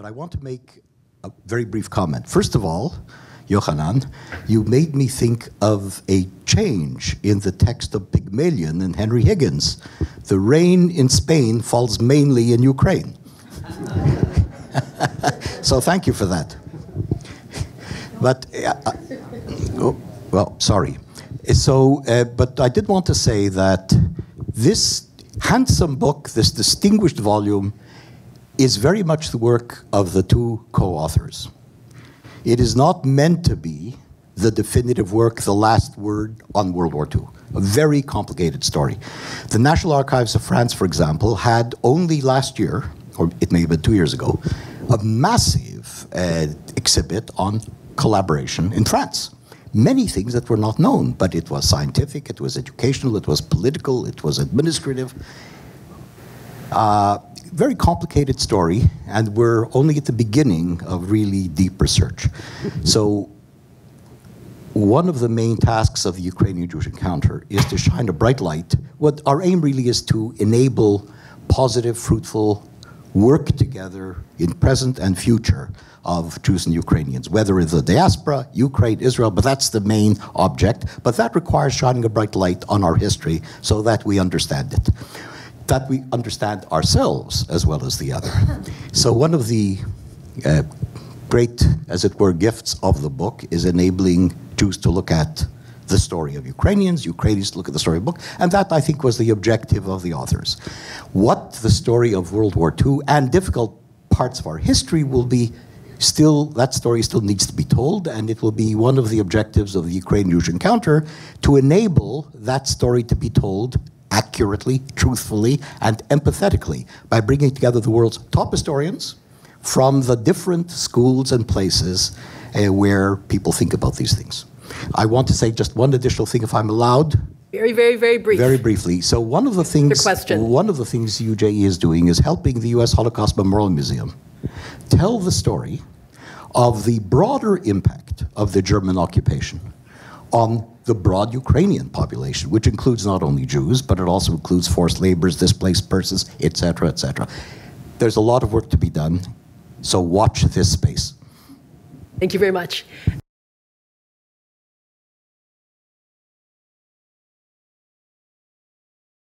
but I want to make a very brief comment. First of all, Yochanan, you made me think of a change in the text of Pygmalion and Henry Higgins. The rain in Spain falls mainly in Ukraine. So thank you for that. But, well, sorry. So, but I did want to say that this handsome book, this distinguished volume, is very much the work of the two co-authors. It is not meant to be the definitive work, the last word on World War II. A very complicated story. The National Archives of France, for example, had only last year, or it may have been 2 years ago, a massive exhibit on collaboration in France. Many things that were not known, but it was scientific, it was educational, it was political, it was administrative. Very complicated story, and we're only at the beginning of really deep research. So one of the main tasks of the Ukrainian-Jewish Encounter is to shine a bright light. What our aim really is to enable positive, fruitful work together in present and future of Jews and Ukrainians, whether in the diaspora, Ukraine, Israel, but that's the main object. But that requires shining a bright light on our history so that we understand it, that we understand ourselves as well as the other. So one of the great, as it were, gifts of the book is enabling Jews to look at the story of Ukrainians, Ukrainians to look at the story of the book, and that, I think, was the objective of the authors. What the story of World War II and difficult parts of our history will be, still, that story still needs to be told, and it will be one of the objectives of the Ukrainian-Jewish Encounter to enable that story to be told accurately, truthfully, and empathetically by bringing together the world's top historians from the different schools and places where people think about these things. I want to say just one additional thing, if I'm allowed. Very, very, very brief. Very briefly. So one of the things UJE is doing is helping the U.S. Holocaust Memorial Museum tell the story of the broader impact of the German occupation on the broad Ukrainian population, which includes not only Jews, but it also includes forced laborers, displaced persons, etc., etc. There's a lot of work to be done, so watch this space. Thank you very much.